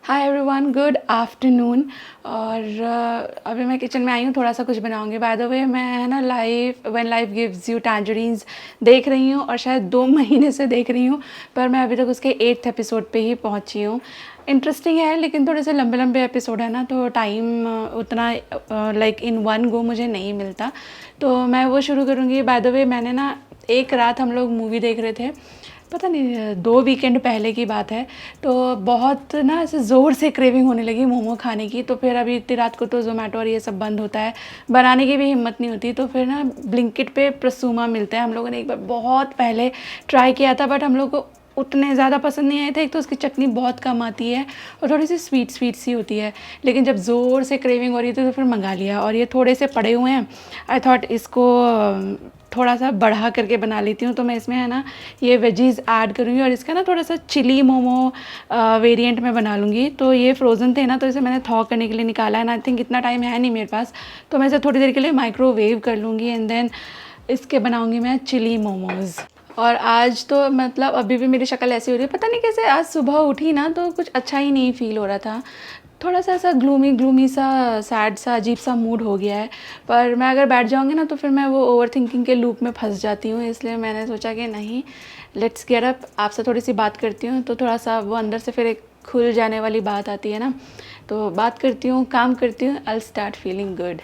Hi everyone, good afternoon. और अभी मैं किचन में आई हूँ, थोड़ा सा कुछ बनाऊंगी। बाय द वे, मैं है ना life when life gives you tangerines देख रही हूँ और शायद 2 महीने से देख रही हूँ, पर मैं अभी तक उसके 8th एपिसोड पे ही पहुँची हूँ। इंटरेस्टिंग है, लेकिन थोड़े से लंबे लंबे एपिसोड है ना, तो टाइम उतना लाइक इन वन गो मुझे नहीं मिलता, तो मैं वो शुरू करूँगी। बाय द वे, मैंने ना एक रात हम लोग मूवी देख रहे थे, पता नहीं 2 वीकेंड पहले की बात है। तो बहुत ना ऐसे ज़ोर से क्रेविंग होने लगी मोमो खाने की, तो फिर अभी इतनी रात को तो जोमेटो और ये सब बंद होता है, बनाने की भी हिम्मत नहीं होती। तो फिर ना ब्लिंकिट पे प्रसूमा मिलता है। हम लोगों ने एक बार बहुत पहले ट्राई किया था, बट हम लोग को उतने ज़्यादा पसंद नहीं आए थे। एक तो उसकी चटनी बहुत कम आती है और थोड़ी सी स्वीट स्वीट सी होती है, लेकिन जब ज़ोर से क्रेविंग हो रही थी तो फिर मंगा लिया। और ये थोड़े से पड़े हुए हैं, आई थॉट इसको थोड़ा सा बढ़ा करके बना लेती हूँ। तो मैं इसमें है ना ये वेजीज़ ऐड करूँगी और इसका ना थोड़ा सा चिली मोमो वेरिएंट में बना लूँगी। तो ये फ्रोज़न थे ना, तो इसे मैंने थॉ करने के लिए निकाला है। आई थिंक इतना टाइम है नहीं मेरे पास, तो मैं इसे थोड़ी देर के लिए माइक्रोवेव कर लूँगी एंड देन इसके बनाऊँगी मैं चिली मोमोज़। और आज तो मतलब अभी भी मेरी शक्ल ऐसी हो रही है, पता नहीं कैसे। आज सुबह उठी ना तो कुछ अच्छा ही नहीं फील हो रहा था, थोड़ा सा ऐसा ग्लूमी ग्लूमी सा, सैड सा, अजीब सा मूड हो गया है। पर मैं अगर बैठ जाऊँगी ना तो फिर मैं वो ओवर थिंकिंग के लूप में फंस जाती हूँ, इसलिए मैंने सोचा कि नहीं, लेट्स गेट अप। आपसे थोड़ी सी बात करती हूँ तो थोड़ा सा वो अंदर से फिर एक खुल जाने वाली बात आती है ना, तो बात करती हूँ, काम करती हूँ, आई स्टार्ट फीलिंग गुड।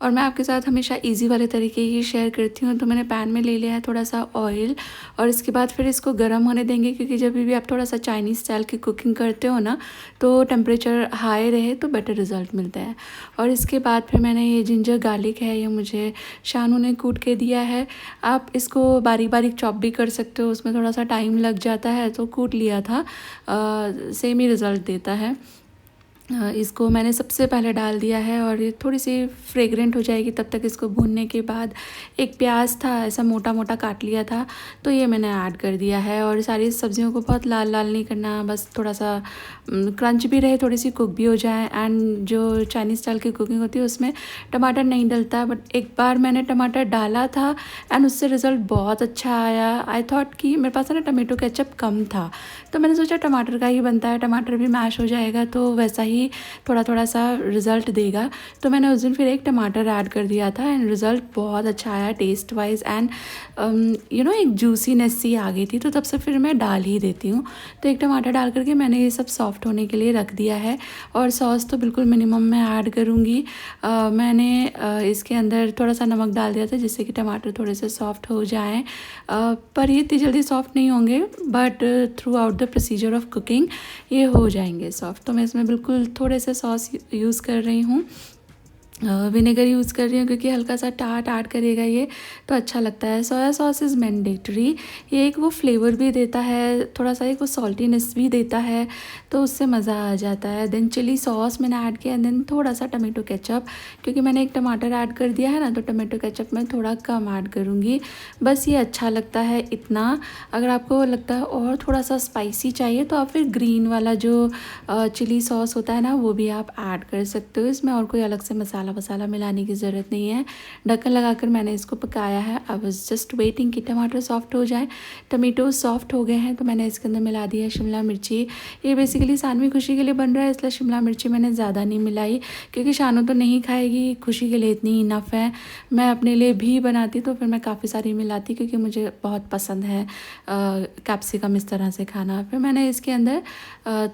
और मैं आपके साथ हमेशा इजी वाले तरीके ही शेयर करती हूँ। तो मैंने पैन में ले लिया है थोड़ा सा ऑयल, और इसके बाद फिर इसको गर्म होने देंगे, क्योंकि जब भी आप थोड़ा सा चाइनीज़ स्टाइल की कुकिंग करते हो ना, तो टेम्परेचर हाई रहे तो बेटर रिज़ल्ट मिलता है। और इसके बाद फिर मैंने ये जिंजर गार्लिक है, ये मुझे शानू ने कूट के दिया है। आप इसको बारीक बारीक चॉप भी कर सकते हो, उसमें थोड़ा सा टाइम लग जाता है, तो कूट लिया था, सेम ही रिज़ल्ट देता है। इसको मैंने सबसे पहले डाल दिया है और ये थोड़ी सी फ्रेगरेंट हो जाएगी तब तक इसको भूनने के बाद एक प्याज था ऐसा मोटा मोटा काट लिया था, तो ये मैंने ऐड कर दिया है। और सारी सब्जियों को बहुत लाल लाल नहीं करना, बस थोड़ा सा क्रंच भी रहे, थोड़ी सी कुक भी हो जाए। एंड जो चाइनीज़ स्टाइल की कुकिंग होती है उसमें टमाटर नहीं डलता, बट एक बार मैंने टमाटर डाला था एंड उससे रिज़ल्ट बहुत अच्छा आया। आई थॉट कि मेरे पास है ना टमेटो केचप कम था, तो मैंने सोचा टमाटर का ही बनता है, टमाटर भी मैश हो जाएगा तो वैसा ही थोड़ा थोड़ा सा रिज़ल्ट देगा। तो मैंने उस दिन फिर एक टमाटर ऐड कर दिया था एंड रिज़ल्ट बहुत अच्छा आया टेस्ट वाइज। एंड एक जूसीनेस सी आ गई थी, तो तब से फिर मैं डाल ही देती हूँ। तो एक टमाटर डाल करके मैंने ये सब सॉफ्ट होने के लिए रख दिया है। और सॉस तो बिल्कुल मिनिमम में ऐड करूँगी। मैंने इसके अंदर थोड़ा सा नमक डाल दिया था जिससे कि टमाटर थोड़े से सॉफ्ट हो जाएँ, पर ये इतनी जल्दी सॉफ्ट नहीं होंगे, but through out the procedure of cooking ये हो जाएंगे सॉफ्ट। तो मैं इसमें बिल्कुल थोड़े से सॉस यूज़ कर रही हूँ, विनेगर यूज़ कर रही हूँ, क्योंकि हल्का सा टाट ऐड करेगा ये तो अच्छा लगता है। सोया सॉस इज़ मैंडेटरी, ये एक वो फ्लेवर भी देता है, थोड़ा सा एक वो सॉल्टीनेस भी देता है, तो उससे मज़ा आ जाता है। देन चिली सॉस मैंने ऐड किया, देन थोड़ा सा टमाटो केचप, क्योंकि मैंने एक टमाटर ऐड कर दिया है ना, तो टमाटो केचप मैं थोड़ा कम ऐड करूँगी। बस ये अच्छा लगता है इतना। अगर आपको लगता है और थोड़ा सा स्पाइसी चाहिए तो आप फिर ग्रीन वाला जो चिली सॉस होता है ना, वो भी आप ऐड कर सकते हो। इसमें और कोई अलग से मसाला वसाला मिलाने की ज़रूरत नहीं है। ढक्कन लगाकर मैंने इसको पकाया है। आई वाज जस्ट वेटिंग कि टमाटर सॉफ्ट हो जाए। टमेटो सॉफ्ट हो गए हैं तो मैंने इसके अंदर मिला दिया शिमला मिर्ची। ये बेसिकली सानवी खुशी के लिए बन रहा है, इसलिए शिमला मिर्ची मैंने ज़्यादा नहीं मिलाई, क्योंकि शानू तो नहीं खाएगी, खुशी के लिए इतनी इनफ है। मैं अपने लिए भी बनाती तो फिर मैं काफ़ी सारी मिलाती, क्योंकि मुझे बहुत पसंद है कैप्सिकम इस तरह से खाना। फिर मैंने इसके अंदर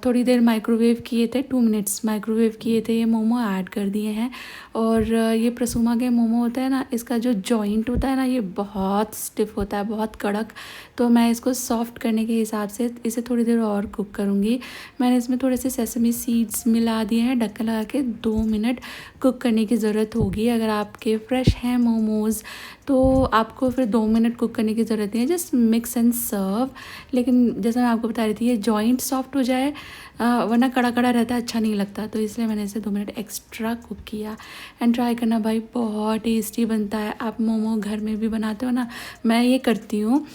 थोड़ी देर माइक्रोवेव किए थे, 2 मिनट्स माइक्रोवेव किए थे, ये मोमो ऐड कर दिए हैं। और ये प्रसूमा के मोमो होता है ना, इसका जो जॉइंट होता है ना, ये बहुत स्टिफ होता है, बहुत कड़क। तो मैं इसको सॉफ्ट करने के हिसाब से इसे थोड़ी देर और कुक करूँगी। मैंने इसमें थोड़े से सेसमी सीड्स मिला दिए हैं। ढक्कन लगा के 2 मिनट कुक करने की ज़रूरत होगी। अगर आपके फ्रेश हैं मोमोज़ तो आपको फिर 2 मिनट कुक करने की ज़रूरत नहीं है, जस्ट मिक्स एंड सर्व। लेकिन जैसा मैं आपको बता रही थी, ये जॉइंट सॉफ्ट हो जाए वरना कड़ा कड़ा रहता है, अच्छा नहीं लगता। तो इसलिए मैंने इसे 2 मिनट एक्स्ट्रा कुक किया। एंड ट्राई करना भाई, बहुत टेस्टी बनता है। आप मोमो घर में भी बनाते हो ना, मैं ये करती हूँ।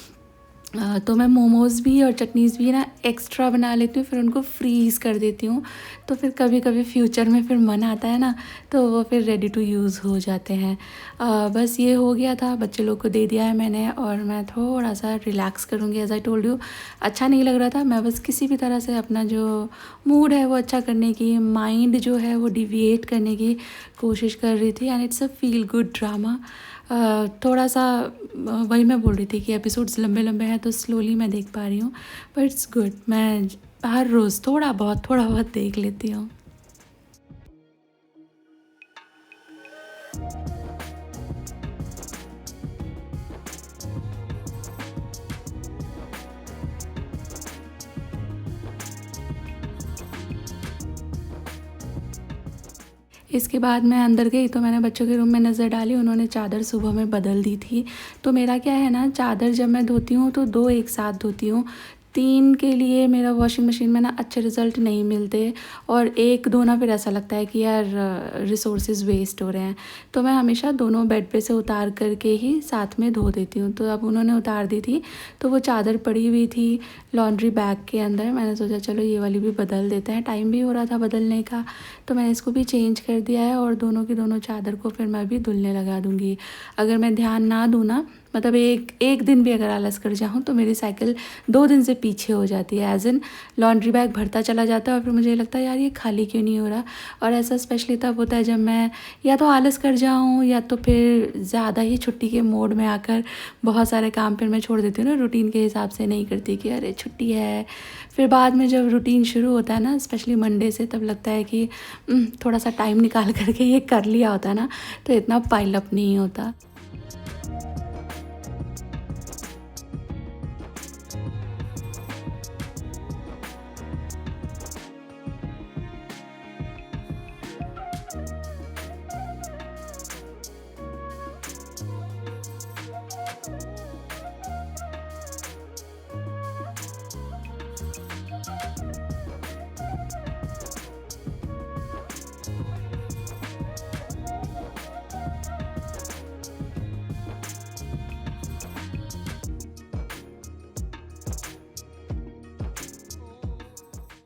तो मैं मोमोज़ भी और चटनीज़ भी ना एक्स्ट्रा बना लेती हूँ, फिर उनको फ्रीज़ कर देती हूँ। तो फिर कभी कभी फ्यूचर में फिर मन आता है ना, तो वो फिर रेडी टू यूज़ हो जाते हैं। बस ये हो गया था, बच्चे लोग को दे दिया है मैंने, और मैं थोड़ा सा रिलैक्स करूँगी। एज आई टोल्ड यू, अच्छा नहीं लग रहा था। मैं बस किसी भी तरह से अपना जो मूड है वो अच्छा करने की, माइंड जो है वो डिविएट करने की कोशिश कर रही थी। And it's a feel good drama. थोड़ा सा वही मैं बोल रही थी कि एपिसोड्स लंबे लंबे हैं तो स्लोली मैं देख पा रही हूँ, बट इट्स गुड। मैं हर रोज़ थोड़ा बहुत देख लेती हूँ। इसके बाद मैं अंदर गई तो मैंने बच्चों के रूम में नज़र डाली, उन्होंने चादर सुबह में बदल दी थी। तो मेरा क्या है ना, चादर जब मैं धोती हूँ तो 2 एक साथ धोती हूँ। 3 के लिए मेरा वॉशिंग मशीन में ना अच्छे रिज़ल्ट नहीं मिलते, और एक धोना फिर ऐसा लगता है कि यार रिसोर्सेज वेस्ट हो रहे हैं। तो मैं हमेशा दोनों बेड पे से उतार करके ही साथ में धो देती हूँ। तो अब उन्होंने उतार दी थी, तो वो चादर पड़ी हुई थी लॉन्ड्री बैग के अंदर। मैंने सोचा चलो ये वाली भी बदल देते हैं, टाइम भी हो रहा था बदलने का। तो मैंने इसको भी चेंज कर दिया है, और दोनों की दोनों चादर को फिर मैं भी धुलने लगा दूँगी। अगर मैं ध्यान ना दूँ ना, मतलब एक दिन भी अगर आलस कर जाऊँ तो मेरी साइकिल 2 दिन से पीछे हो जाती है। एज़ इन लॉन्ड्री बैग भरता चला जाता है, और फिर मुझे लगता है यार ये खाली क्यों नहीं हो रहा। और ऐसा स्पेशली तब होता है जब मैं या तो आलस कर जाऊँ, या तो फिर ज़्यादा ही छुट्टी के मोड में आकर बहुत सारे काम फिर मैं छोड़ देती हूँ ना, रूटीन के हिसाब से नहीं करती कि अरे छुट्टी है। फिर बाद में जब रूटीन शुरू होता है ना, स्पेशली मंडे से, तब लगता है कि थोड़ा सा टाइम निकाल करके ये कर लिया होता है ना, तो इतना पाइल अप नहीं होता।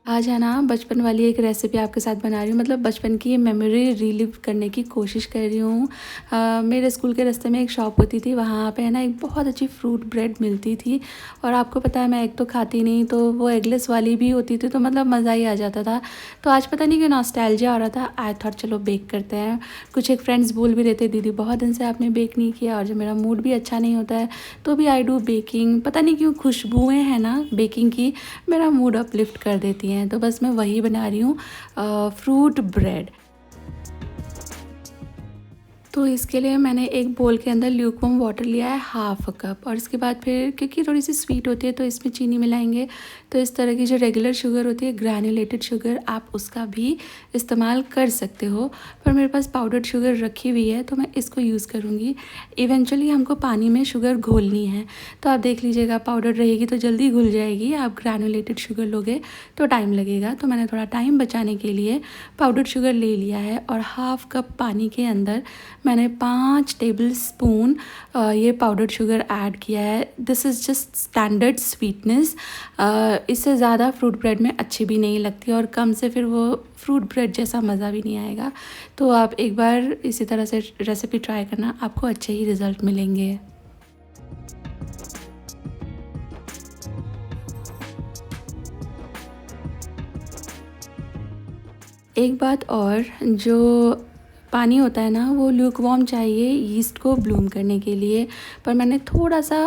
आज है ना, बचपन वाली एक रेसिपी आपके साथ बना रही हूँ। मतलब बचपन की मेमोरी रिलीव करने की कोशिश कर रही हूँ। मेरे स्कूल के रास्ते में एक शॉप होती थी, वहाँ पे है ना एक बहुत अच्छी फ्रूट ब्रेड मिलती थी। और आपको पता है मैं एग तो खाती नहीं, तो वो एगलेस वाली भी होती थी, तो मतलब मज़ा ही आ जाता था। तो आज पता नहीं क्यों नॉस्टैल्जिया हो रहा था, आई थॉट चलो बेक करते हैं। कुछ एक फ्रेंड्स बोल भी रहे थे दीदी बहुत दिन से आपने बेक नहीं किया, और जब मेरा मूड भी अच्छा नहीं होता है तो भी आई डू बेकिंग। पता नहीं क्यों खुशबुएँ हैं ना बेकिंग की, मेरा मूड अपलिफ्ट कर देती हैं। तो बस मैं वही बना रही हूँ, फ्रूट ब्रेड। तो इसके लिए मैंने एक बोल के अंदर ल्यूकवार्म वाटर लिया है, हाफ कप। और इसके बाद फिर क्योंकि थोड़ी सी स्वीट होती है तो इसमें चीनी मिलाएंगे। तो इस तरह की जो रेगुलर शुगर होती है, ग्रैन्युलेटेड शुगर, आप उसका भी इस्तेमाल कर सकते हो। पर मेरे पास पाउडर्ड शुगर रखी हुई है तो मैं इसको यूज़ करूँगी। इवेंचुअली हमको पानी में शुगर घोलनी है, तो आप देख लीजिएगा पाउडर रहेगी तो जल्दी घुल जाएगी, आप ग्रैन्युलेटेड शुगर लोगे तो टाइम लगेगा। तो मैंने थोड़ा टाइम बचाने के लिए पाउडर्ड शुगर ले लिया है, और हाफ कप पानी के अंदर मैंने 5 टेबल स्पून ये पाउडर्ड शुगर ऐड किया है। This is just standard sweetness. इससे ज़्यादा फ्रूट ब्रेड में अच्छी भी नहीं लगती, और कम से फिर वो फ्रूट ब्रेड जैसा मज़ा भी नहीं आएगा। तो आप एक बार इसी तरह से रेसिपी ट्राई करना, आपको अच्छे ही रिज़ल्ट मिलेंगे। एक बात और, जो पानी होता है ना वो ल्यूकवार्म चाहिए यीस्ट को ब्लूम करने के लिए। पर मैंने थोड़ा सा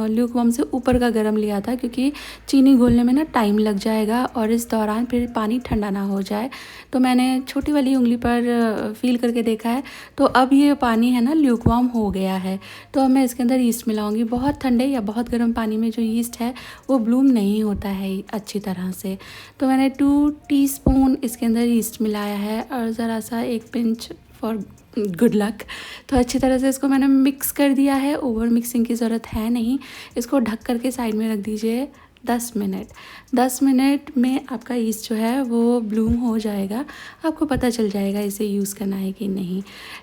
ल्यूकवार्म से ऊपर का गर्म लिया था, क्योंकि चीनी घोलने में ना टाइम लग जाएगा, और इस दौरान फिर पानी ठंडा ना हो जाए। तो मैंने छोटी वाली उंगली पर फील करके देखा है, तो अब ये पानी है ना ल्यूकवार्म हो गया है। तो अब मैं इसके अंदर यीस्ट मिलाऊंगी। बहुत ठंडे या बहुत गर्म पानी में जो यीस्ट है वो ब्लूम नहीं होता है अच्छी तरह से। तो मैंने 2 टीस्पून इसके अंदर यीस्ट मिलाया है, और ज़रा सा 1 पिंच फॉर गुड लक। तो अच्छी तरह से इसको मैंने मिक्स कर दिया है। ओवर मिक्सिंग की ज़रूरत है नहीं। इसको ढक करके साइड में रख दीजिए 10 मिनट में आपका ईस्ट जो है वो ब्लूम हो जाएगा। आपको पता चल जाएगा इसे यूज़ करना है कि नहीं।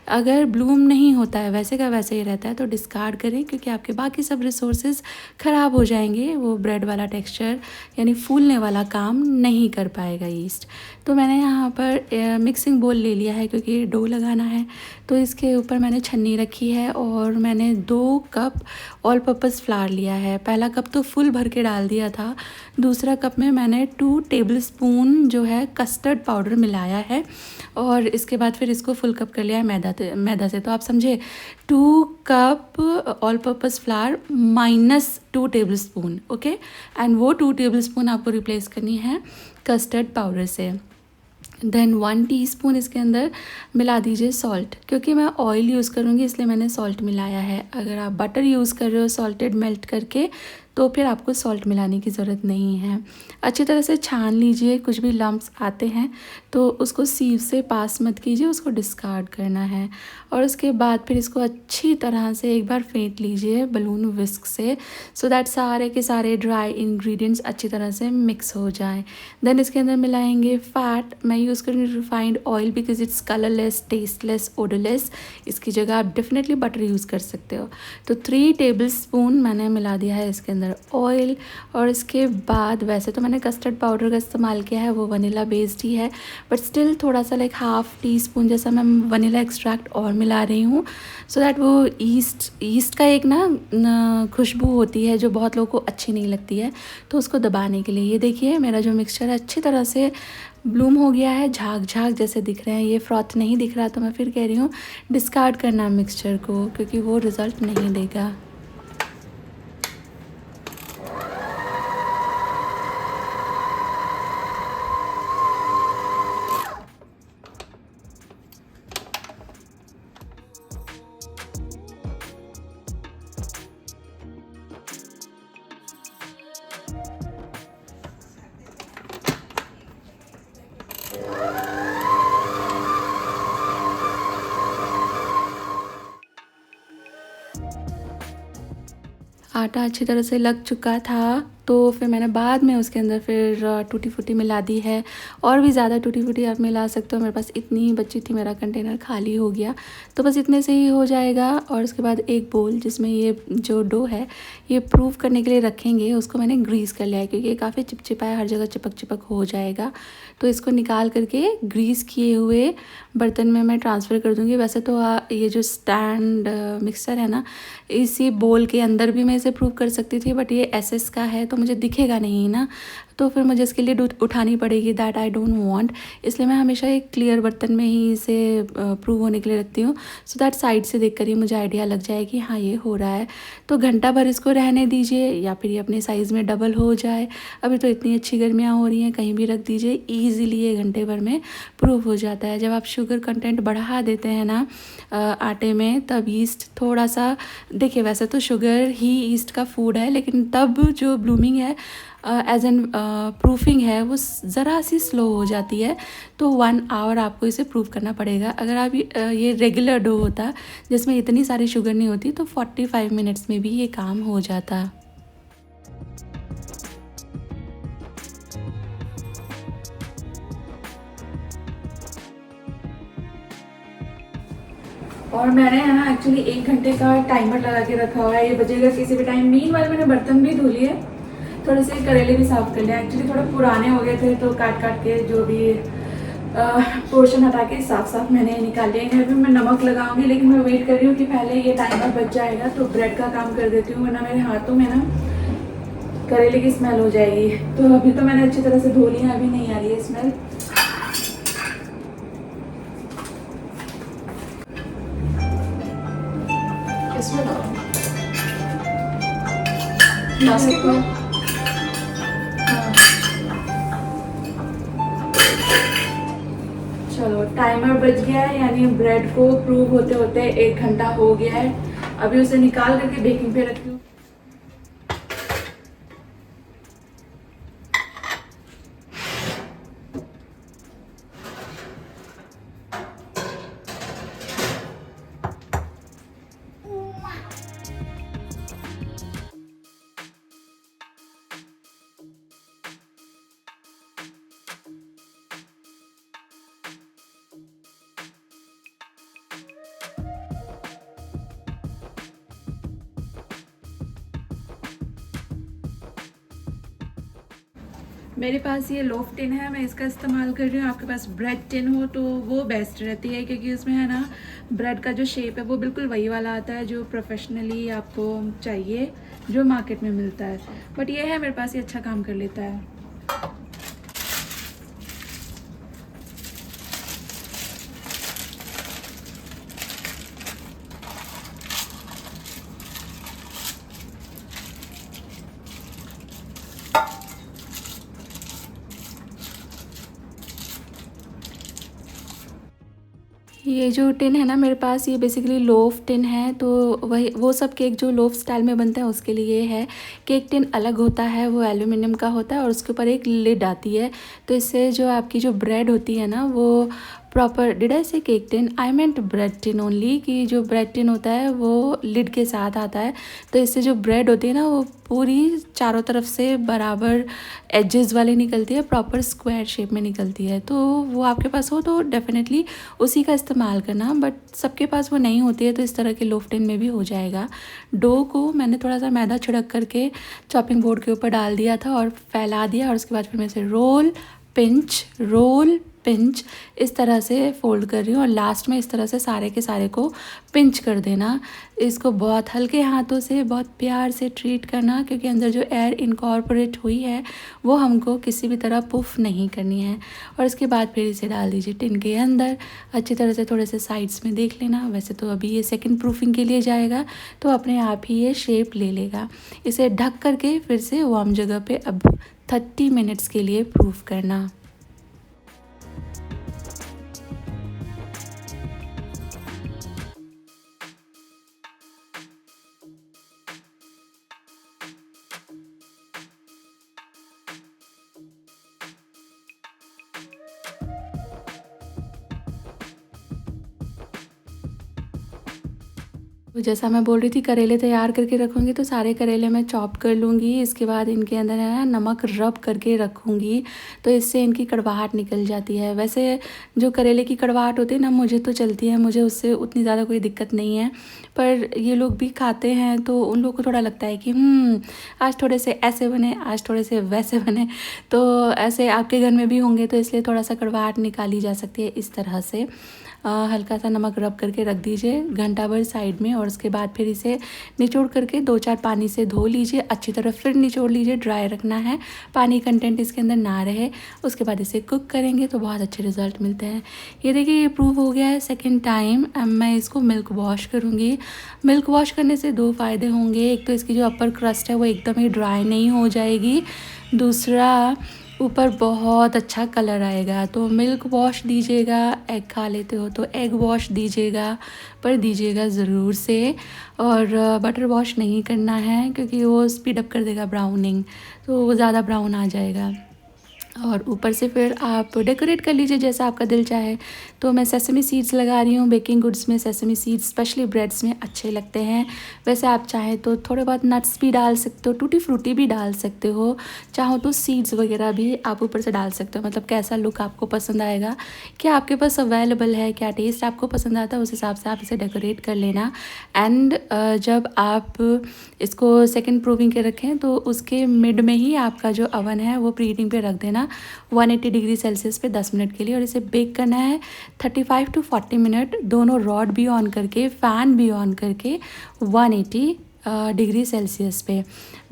अगर ब्लूम नहीं होता है, वैसे का वैसे ही रहता है, तो डिस्कार्ड करें, क्योंकि आपके बाकी सब रिसोर्सेज ख़राब हो जाएंगे। वो ब्रेड वाला टेक्सचर यानी फूलने वाला काम नहीं कर पाएगा ईस्ट। तो मैंने यहाँ पर मिक्सिंग बोल ले लिया है, क्योंकि डो लगाना है। तो इसके ऊपर मैंने छन्नी रखी है और मैंने 2 कप ऑल पर्पस फ्लावर लिया है। पहला कप तो फुल भर के डाल दिया था, दूसरा कप में मैंने 2 टेबलस्पून जो है कस्टर्ड पाउडर मिलाया है, और इसके बाद फिर इसको फुल कप कर लिया है मैदा से। तो आप समझे 2 cup all purpose flower minus 2 tablespoon, okay. And वो 2 टेबलस्पून आपको रिप्लेस करनी है कस्टर्ड पाउडर से। देन 1 टीस्पून इसके अंदर मिला दीजिए सॉल्ट, क्योंकि मैं ऑयल यूज़ करूँगी इसलिए मैंने सॉल्ट मिलाया है। अगर आप बटर यूज़ कर रहे हो सॉल्टेड मेल्ट करके, तो फिर आपको सॉल्ट मिलाने की ज़रूरत नहीं है। अच्छी तरह से छान लीजिए, कुछ भी लम्प्स आते हैं तो उसको सीव से पास मत कीजिए, उसको डिस्कार्ड करना है। और उसके बाद फिर इसको अच्छी तरह से एक बार फेंट लीजिए बलून विस्क से, सो दैट सारे के सारे ड्राई इंग्रेडिएंट्स अच्छी तरह से मिक्स हो जाएं। देन इसके अंदर मिलाएंगे फ़ैट। मैं यूज़ करूँगी refined oil, because it's colourless, tasteless, odourless. इसकी जगह आप डेफिनेटली बटर यूज़ कर सकते हो। तो 3 टेबलस्पून मैंने मिला दिया है इसके अंदर ऑयल। और इसके बाद वैसे तो मैंने कस्टर्ड पाउडर का इस्तेमाल किया है, वो वनीला बेस्ड ही है, बट स्टिल थोड़ा सा लाइक 1/2 टीस्पून जैसा मैं वनीला एक्सट्रैक्ट और मिला रही हूँ, सो दैट वो ईस्ट का एक ना खुशबू होती है जो बहुत लोगों को अच्छी नहीं लगती है, तो उसको दबाने के लिए। ये देखिए मेरा जो मिक्सचर है अच्छी तरह से ब्लूम हो गया है, झाग झाग जैसे दिख रहे हैं। ये फ्रॉथ नहीं दिख रहा, तो मैं फिर कह रही हूँ डिस्कार्ड करना मिक्सचर को, क्योंकि वो रिज़ल्ट नहीं देगा। आटा अच्छी तरह से लग चुका था, तो फिर मैंने बाद में उसके अंदर फिर टूटी फूटी मिला दी है। और भी ज़्यादा टूटी फूटी आप मिला सकते हो, मेरे पास इतनी ही बची थी, मेरा कंटेनर खाली हो गया, तो बस इतने से ही हो जाएगा। और उसके बाद एक बोल जिसमें ये जो डो है ये प्रूफ करने के लिए रखेंगे, उसको मैंने ग्रीस कर लिया है, क्योंकि ये काफ़ी चिपचिपा है, हर जगह चिपक चिपक हो जाएगा। तो इसको निकाल करके ग्रीस किए हुए बर्तन में मैं ट्रांसफ़र कर दूँगी। वैसे तो ये जो स्टैंड मिक्सर है ना, इसी बोल के अंदर भी मैं इसे प्रूफ कर सकती थी, बट ये एसएस का है तो मुझे दिखेगा नहीं ना, तो फिर मुझे इसके लिए उठानी पड़ेगी, दैट आई डोंट वांट। इसलिए मैं हमेशा एक क्लियर बर्तन में ही इसे प्रूव होने के लिए रखती हूँ, सो दैट साइड से देख कर ही मुझे आइडिया लग जाए कि हाँ ये हो रहा है। तो घंटा भर इसको रहने दीजिए, या फिर ये अपने साइज़ में डबल हो जाए। अभी तो इतनी अच्छी गर्मियाँ हो रही हैं, कहीं भी रख दीजिए, ईज़िली ये घंटे भर में प्रूव हो जाता है। जब आप शुगर कंटेंट बढ़ा देते हैं ना आटे में, तब ईस्ट थोड़ा सा, देखिए वैसे तो शुगर ही ईस्ट का फूड है, लेकिन तब जो ब्लूमिंग है एज एन प्रूफिंग है वो ज़रा सी स्लो हो जाती है। तो 1 आवर आपको इसे प्रूफ करना पड़ेगा। अगर आप ये रेगुलर डो होता जिसमें इतनी सारी शुगर नहीं होती, तो 45 मिनट्स में भी ये काम हो जाता। और मैंने है ना एक्चुअली 1 घंटे का टाइमर लगा के रखा हुआ है, ये बजेगा किसी भी टाइम। मीनवाइल मैंने बर्तन भी धो लिए, थोड़े से करेले भी साफ़ कर लिया। एक्चुअली थोड़े पुराने हो गए थे, तो काट काट के जो भी पोर्शन हटा के साफ मैंने निकाल लिया। अभी मैं नमक लगाऊंगी, लेकिन मैं वेट कर रही हूँ कि पहले ये टाइमर बच जाएगा तो ब्रेड का काम कर देती हूँ, वरना मेरे हाथों में ना करेले की स्मेल हो जाएगी। तो अभी तो मैंने अच्छी तरह से धो लिया, अभी नहीं आ रही है स्मेल। इसमें प्लास्टिक में चलो टाइमर बज गया है, यानी ब्रेड को प्रूव होते होते 1 घंटा हो गया है। अभी उसे निकाल करके बेकिंग पे रखती हूँ। मेरे पास ये लोफ टिन है, मैं इसका इस्तेमाल कर रही हूँ। आपके पास ब्रेड टिन हो तो वो बेस्ट रहती है, क्योंकि उसमें है ना ब्रेड का जो शेप है वो बिल्कुल वही वाला आता है जो प्रोफेशनली आपको चाहिए, जो मार्केट में मिलता है। बट ये है मेरे पास, ये अच्छा काम कर लेता है। ये जो टिन है ना मेरे पास, ये बेसिकली लोफ टिन है। तो वही वो सब केक जो लोफ स्टाइल में बनते हैं उसके लिए ये है। केक टिन अलग होता है, वो एल्यूमिनियम का होता है और उसके ऊपर एक लिड आती है। तो इससे जो आपकी जो ब्रेड होती है ना वो प्रॉपर, डिड आई से केक टिन, आई मेंट ब्रेड टिन ओनली, कि जो ब्रेड टिन होता है वो लिड के साथ आता है। तो इससे जो ब्रेड होती है ना वो पूरी चारों तरफ से बराबर एजेस वाली निकलती है, प्रॉपर स्क्वायर शेप में निकलती है। तो वो आपके पास हो तो डेफिनेटली उसी का इस्तेमाल करना, बट सबके पास वो नहीं होती है तो इस तरह के लोफ टिन में भी हो जाएगा। डो को मैंने थोड़ा सा मैदा छिड़क करके चॉपिंग बोर्ड के ऊपर डाल दिया था और फैला दिया, और उसके बाद फिर मैं इसे रोल पिंच इस तरह से फोल्ड कर रही हूँ, और लास्ट में इस तरह से सारे के सारे को पिंच कर देना। इसको बहुत हल्के हाथों से बहुत प्यार से ट्रीट करना, क्योंकि अंदर जो एयर इनकॉर्पोरेट हुई है वो हमको किसी भी तरह पुफ नहीं करनी है। और इसके बाद फिर इसे डाल दीजिए टिन के अंदर। अच्छी तरह से थोड़े से साइड्स में देख लेना। वैसे तो अभी ये सेकंड प्रूफिंग के लिए जाएगा तो अपने आप ही ये शेप ले लेगा। इसे ढक करके फिर से वार्म जगह पे अब 30 मिनट्स के लिए प्रूफ करना। तो जैसा मैं बोल रही थी करेले तैयार करके रखूँगी, तो सारे करेले मैं चॉप कर लूँगी। इसके बाद इनके अंदर है ना नमक रब करके रखूँगी, तो इससे इनकी कड़वाहट निकल जाती है। वैसे जो करेले की कड़वाहट होती है ना मुझे तो चलती है, मुझे उससे उतनी ज़्यादा कोई दिक्कत नहीं है। पर ये लोग भी खाते हैं तो उन लोगों को थोड़ा लगता है कि आज थोड़े से ऐसे बने, आज थोड़े से वैसे बने। तो ऐसे आपके घर में भी होंगे, तो इसलिए थोड़ा सा कड़वाहट निकाली जा सकती है इस तरह से। हल्का सा नमक रब करके रख दीजिए घंटा भर साइड में, और उसके बाद फिर इसे निचोड़ करके 2-4 पानी से धो लीजिए अच्छी तरह, फिर निचोड़ लीजिए। ड्राई रखना है, पानी कंटेंट इसके अंदर ना रहे। उसके बाद इसे कुक करेंगे तो बहुत अच्छे रिजल्ट मिलते हैं। ये देखिए ये प्रूव हो गया है सेकेंड टाइम। अब मैं इसको मिल्क वॉश करूँगी। मिल्क वॉश करने से 2 फ़ायदे होंगे। एक तो इसकी जो अपर क्रस्ट है वो एकदम ही ड्राई नहीं हो जाएगी, दूसरा ऊपर बहुत अच्छा कलर आएगा। तो मिल्क वॉश दीजिएगा, एग खा लेते हो तो एग वॉश दीजिएगा, पर दीजिएगा ज़रूर से। और बटर वॉश नहीं करना है, क्योंकि वो स्पीड अप कर देगा ब्राउनिंग, तो वो ज़्यादा ब्राउन आ जाएगा। और ऊपर से फिर आप डेकोरेट कर लीजिए जैसा आपका दिल चाहे। तो मैं सेसमी सीड्स लगा रही हूँ। बेकिंग गुड्स में सेसमी सीड्स स्पेशली ब्रेड्स में अच्छे लगते हैं। वैसे आप चाहें तो थोड़े बहुत नट्स भी डाल सकते हो, टूटी फ्रूटी भी डाल सकते हो, चाहो तो सीड्स वगैरह भी आप ऊपर से डाल सकते हो। मतलब कैसा लुक आपको पसंद आएगा, क्या आपके पास अवेलेबल है, क्या टेस्ट आपको पसंद आता है, उस हिसाब से आप इसे डेकोरेट कर लेना। एंड जब आप इसको सेकेंड प्रूविंग के रखें तो उसके मिड में ही आपका जो अवन है वो प्री हीटिंग पे रख देना 180 डिग्री सेल्सियस पे 10 मिनट के लिए। और इसे बेक करना है 35 to 40 मिनट, दोनों रॉड भी ऑन करके फ़ैन भी ऑन करके 180 डिग्री सेल्सियस पे।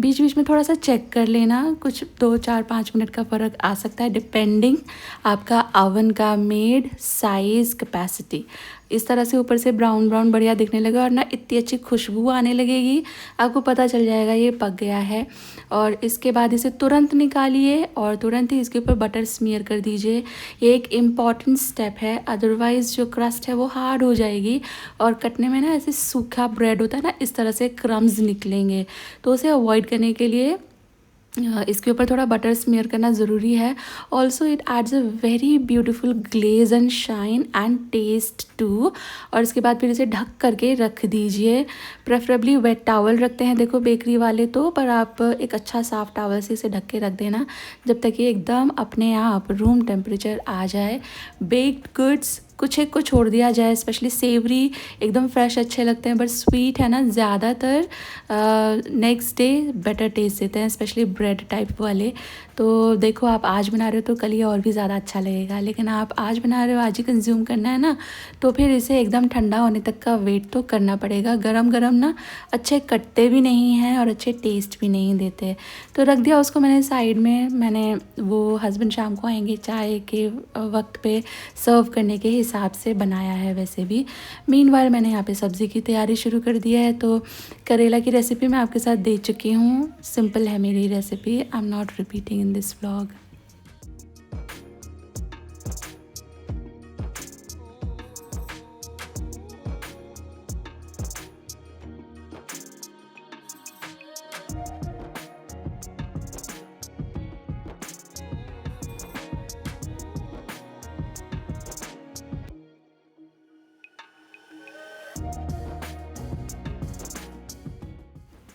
बीच बीच में थोड़ा सा चेक कर लेना, कुछ 2-4-5 मिनट का फ़र्क आ सकता है डिपेंडिंग आपका अवन का मेड साइज़ कैपेसिटी। इस तरह से ऊपर से ब्राउन ब्राउन बढ़िया दिखने लगा और ना इतनी अच्छी खुशबू आने लगेगी, आपको पता चल जाएगा ये पक गया है। और इसके बाद इसे तुरंत निकालिए और तुरंत ही इसके ऊपर बटर स्मीयर कर दीजिए। ये एक इम्पॉर्टेंट स्टेप है, अदरवाइज़ जो क्रस्ट है वो हार्ड हो जाएगी और कटने में ना ऐसे सूखा ब्रेड होता है ना, इस तरह से क्रम्स निकलेंगे। तो उसे अवॉइड करने के लिए इसके ऊपर थोड़ा बटर स्मीयर करना ज़रूरी है। Also it adds a very beautiful glaze and shine and taste too. और इसके बाद फिर इसे ढक करके रख दीजिए, प्रेफरेबली वेट टॉवल रखते हैं देखो बेकरी वाले तो, पर आप एक अच्छा साफ टॉवल से इसे ढक के रख देना जब तक ये एकदम अपने आप रूम टेम्परेचर आ जाए। बेक्ड गुड्स कुछ एक को छोड़ दिया जाए। स्पेशली सेवरी एकदम फ्रेश अच्छे लगते हैं, बट स्वीट है ना ज़्यादातर नेक्स्ट डे बेटर टेस्ट देते हैं, स्पेशली ब्रेड टाइप वाले। तो देखो आप आज बना रहे हो तो कल ये और भी ज़्यादा अच्छा लगेगा, लेकिन आप आज बना रहे हो आज ही कंज्यूम करना है ना, तो फिर इसे एकदम ठंडा होने तक का वेट तो करना पड़ेगा। गरम गरम ना अच्छे कटते भी नहीं हैं और अच्छे टेस्ट भी नहीं देते। तो रख दिया उसको मैंने साइड में। मैंने वो हस्बैंड शाम को आएंगे चाय के वक्त पे सर्व करने के हिसाब से बनाया है वैसे भी। मीनवाइल मैंने यहाँ पे सब्ज़ी की तैयारी शुरू कर दी है। तो करेला की रेसिपी मैं आपके साथ दे चुकी हूँ, सिंपल है मेरी recipe, I am not repeating in this vlog.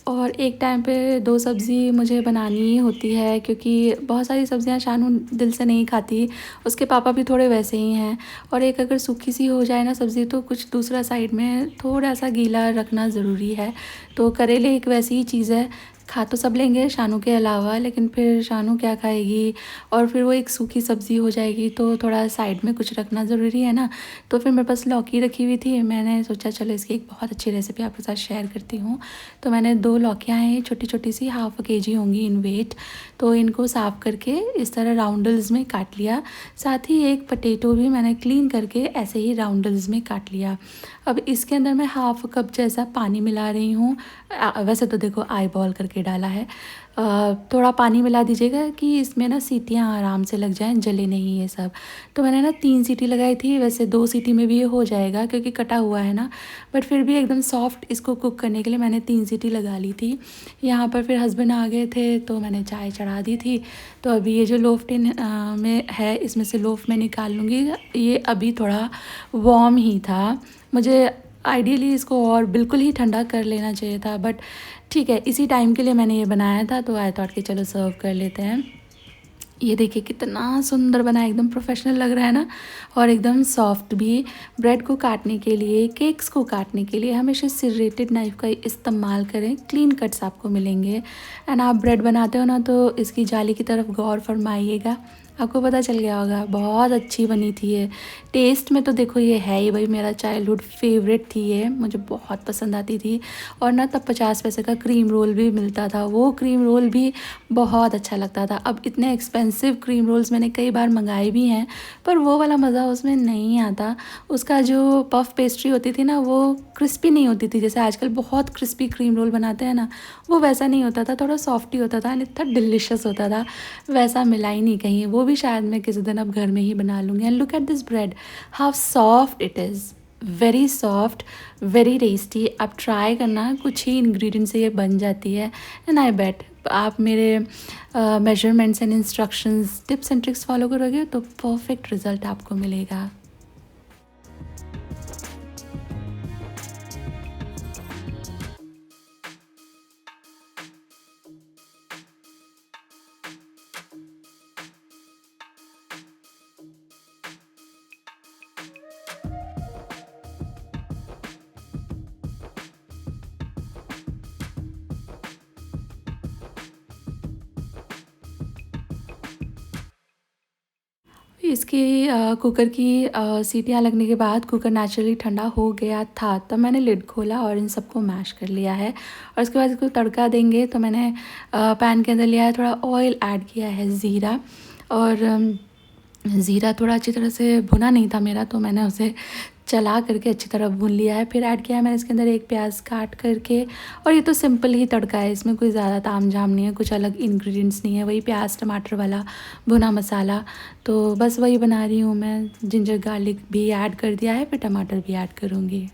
और एक टाइम पे 2 सब्ज़ी मुझे बनानी ही होती है, क्योंकि बहुत सारी सब्ज़ियाँ शानू दिल से नहीं खाती, उसके पापा भी थोड़े वैसे ही हैं। और एक अगर सूखी सी हो जाए ना सब्ज़ी तो कुछ दूसरा साइड में थोड़ा सा गीला रखना ज़रूरी है। तो करेले एक वैसी ही चीज़ है, खा तो सब लेंगे शानू के अलावा, लेकिन फिर शानू क्या खाएगी, और फिर वो एक सूखी सब्ज़ी हो जाएगी, तो थोड़ा साइड में कुछ रखना ज़रूरी है ना। तो फिर मेरे पास लौकी रखी हुई थी, मैंने सोचा चलो इसकी एक बहुत अच्छी रेसिपी आपके साथ शेयर करती हूँ। तो मैंने 2 लौकियाँ हैं छोटी छोटी सी, हाफ केजी होंगी इन वेट। तो इनको साफ़ करके इस तरह राउंडल्स में काट लिया। साथ ही एक पोटैटो भी मैंने क्लीन करके ऐसे ही राउंडल्स में काट लिया। अब इसके अंदर मैं हाफ कप जैसा पानी मिला रही हूँ। वैसे तो देखो आई बॉल करके डाला है, थोड़ा पानी मिला दीजिएगा कि इसमें ना सीटियाँ आराम से लग जाएं, जले नहीं ये सब। तो मैंने ना 3 सीटी लगाई थी, वैसे 2 सीटी में भी ये हो जाएगा क्योंकि कटा हुआ है ना, बट फिर भी एकदम सॉफ्ट इसको कुक करने के लिए मैंने 3 सीटी लगा ली थी। यहाँ पर फिर हस्बैंड आ गए थे तो मैंने चाय चढ़ा दी थी। तो अभी ये जो लोफ टिन में है इसमें से लोफ मैं निकाल लूँगी। ये अभी थोड़ा वार्म ही था, मुझे आइडियली इसको और बिल्कुल ही ठंडा कर लेना चाहिए था, बट ठीक है इसी टाइम के लिए मैंने ये बनाया था, तो आई थॉट कि चलो सर्व कर लेते हैं। ये देखिए कितना सुंदर बना है, एकदम प्रोफेशनल लग रहा है ना, और एकदम सॉफ्ट भी। ब्रेड को काटने के लिए, केक्स को काटने के लिए हमेशा सिर्रेटेड नाइफ़ का इस्तेमाल करें, क्लीन कट्स आपको मिलेंगे। एंड आप ब्रेड बनाते हो ना तो इसकी जाली की तरफ गौर फरमाइएगा, आपको पता चल गया होगा। बहुत अच्छी बनी थी ये, टेस्ट में तो देखो ये है ही भाई, मेरा चाइल्डहुड फेवरेट थी ये, मुझे बहुत पसंद आती थी। और ना तब 50 पैसे का क्रीम रोल भी मिलता था, वो क्रीम रोल भी बहुत अच्छा लगता था। अब इतने एक्सपेंसिव क्रीम रोल्स मैंने कई बार मंगाए भी हैं, पर वो वाला मज़ा उसमें नहीं आता। उसका जो पफ पेस्ट्री होती थी ना वो क्रिस्पी नहीं होती थी, जैसे आजकल बहुत क्रिस्पी क्रीम रोल बनाते हैं ना, वो वैसा नहीं होता था, थोड़ा सॉफ्ट ही होता था एंड इतना डिलिशियस होता था। वैसा मिला ही नहीं कहीं, वो भी शायद मैं किसी दिन अब घर में ही बना लूँगी। And look at this bread, how soft it is, very soft, very tasty. आप ट्राई करना, कुछ ही इंग्रेडिएंट से ये बन जाती है। एंड आई बेट आप मेरे measurements and instructions, tips and tricks follow करोगे तो परफेक्ट रिजल्ट आपको मिलेगा। इसकी कुकर की सीटियाँ लगने के बाद कुकर नेचुरली ठंडा हो गया था, तब मैंने लिड खोला और इन सबको मैश कर लिया है। और उसके बाद इसको तड़का देंगे, तो मैंने पैन के अंदर लिया है, थोड़ा ऑयल ऐड किया है, ज़ीरा। और ज़ीरा थोड़ा अच्छी तरह से भुना नहीं था मेरा, तो मैंने उसे चला करके अच्छी तरह भून लिया है। फिर ऐड किया है मैंने इसके अंदर एक प्याज काट करके। और ये तो सिंपल ही तड़का है, इसमें कोई ज़्यादा ताम झाम नहीं है, कुछ अलग इंग्रेडिएंट्स नहीं है, वही प्याज टमाटर वाला भुना मसाला। तो बस वही बना रही हूँ मैं। जिंजर गार्लिक भी ऐड कर दिया है, फिर टमाटर भी ऐड करूँगी।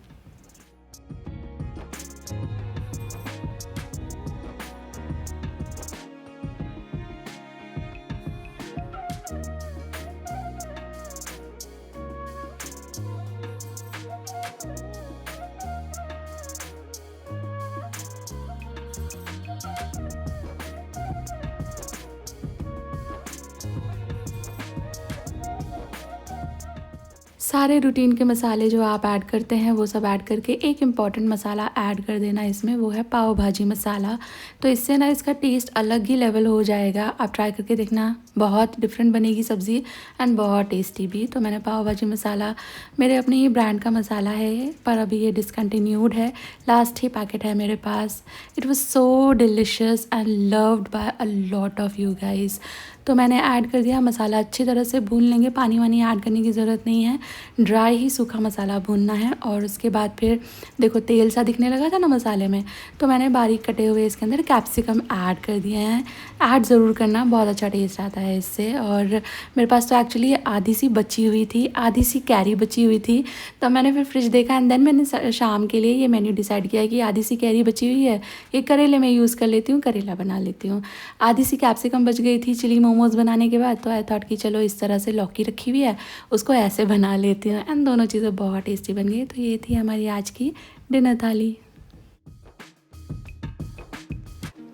सारे रूटीन के मसाले जो आप ऐड करते हैं वो सब ऐड करके एक इम्पॉर्टेंट मसाला ऐड कर देना इसमें, वो है पाव भाजी मसाला। तो इससे ना इसका टेस्ट अलग ही लेवल हो जाएगा। आप ट्राई करके देखना, बहुत डिफरेंट बनेगी सब्ज़ी एंड बहुत टेस्टी भी। तो मैंने पाव भाजी मसाला, मेरे अपने ही ब्रांड का मसाला है ये, पर अभी ये डिसकंटिन्यूड है, लास्ट ही पैकेट है मेरे पास। It was so delicious and loved by a lot of you guys. तो मैंने ऐड कर दिया, मसाला अच्छी तरह से भून लेंगे, पानी वानी ऐड करने की ज़रूरत नहीं है, ड्राई ही सूखा मसाला भूनना है। और उसके बाद फिर देखो तेल सा दिखने लगा था ना मसाले में, तो मैंने बारीक कटे हुए इसके अंदर कैप्सिकम ऐड कर दिए हैं। ऐड ज़रूर करना, बहुत अच्छा टेस्ट आता है इससे। और मेरे पास तो एक्चुअली आधी सी बची हुई थी, आधी सी कैरी बची हुई थी, तो मैंने फिर फ्रिज देखा एंड देन मैंने शाम के लिए ये मेन्यू डिसाइड किया कि आधी सी कैरी बची हुई है, ये करेले में यूज़ कर लेती हूँ, करेला बना लेती हूँ। आधी सी कैप्सिकम बच गई थी चिली मोमोज़ बनाने के बाद, तो आई थॉट कि चलो इस तरह से लौकी रखी हुई है, उसको ऐसे बना लेती हूँ एंड दोनों चीज़ें बहुत टेस्टी बन गई। तो ये थी हमारी आज की डिनर थाली।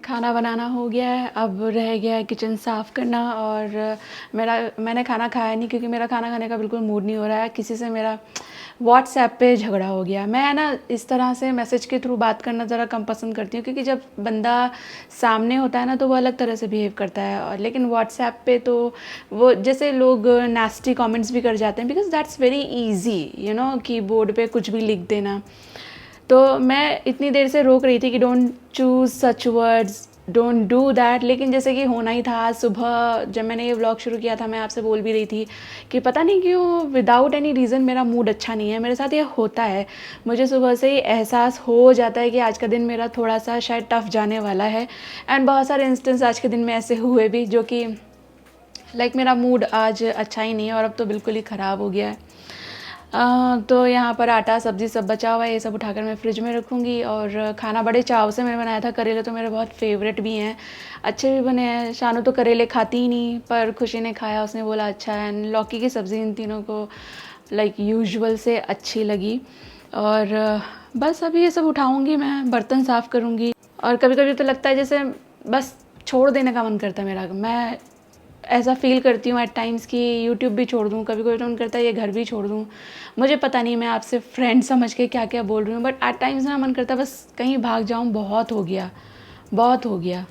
खाना बनाना हो गया है, अब रह गया है किचन साफ़ करना। और मैंने खाना खाया नहीं क्योंकि मेरा खाना खाने का बिल्कुल मूड नहीं हो रहा है। किसी से मेरा व्हाट्सएप पे झगड़ा हो गया। मैं ना इस तरह से मैसेज के थ्रू बात करना ज़रा कम पसंद करती हूँ, क्योंकि जब बंदा सामने होता है ना तो वो अलग तरह से बिहेव करता है, और लेकिन व्हाट्सएप पे तो वो जैसे लोग नास्टी कमेंट्स भी कर जाते हैं, because that's very easy you know, कि बोर्ड पे कुछ भी लिख देना। तो मैं इतनी देर से रोक रही थी कि don't choose such words, don't do that, लेकिन जैसे कि होना ही था। आज सुबह जब मैंने ये व्लॉग शुरू किया था, मैं आपसे बोल भी रही थी कि पता नहीं क्यों विदाउट एनी रीज़न मेरा मूड अच्छा नहीं है। मेरे साथ ये होता है, मुझे सुबह से ही एहसास हो जाता है कि आज का दिन मेरा थोड़ा सा शायद टफ जाने वाला है। एंड बहुत सारे इंस्टेंस आज के दिन में ऐसे हुए भी जो कि मेरा मूड आज अच्छा ही नहीं है, और अब तो बिल्कुल ही ख़राब हो गया है। तो यहाँ पर आटा सब्ज़ी सब बचा हुआ है, ये सब उठाकर मैं फ्रिज में रखूँगी। और खाना बड़े चाव से मैंने बनाया था, करेले तो मेरे बहुत फेवरेट भी हैं, अच्छे भी बने हैं। शानू तो करेले खाती ही नहीं, पर खुशी ने खाया, उसने बोला अच्छा है। एंड लौकी की सब्ज़ी इन तीनों को यूजुअल से अच्छी लगी। और बस अभी ये सब उठाऊँगी, मैं बर्तन साफ़ करूँगी। और कभी कभी तो लगता है जैसे बस छोड़ देने का मन करता है मेरा। मैं ऐसा फ़ील करती हूँ एट टाइम्स कि यूट्यूब भी छोड़ दूँ, कभी कभी तो मन करता है ये घर भी छोड़ दूँ। मुझे पता नहीं मैं आपसे फ्रेंड समझ के क्या क्या बोल रही हूँ, बट एट टाइम्स ना मन करता है बस कहीं भाग जाऊँ, बहुत हो गया, बहुत हो गया।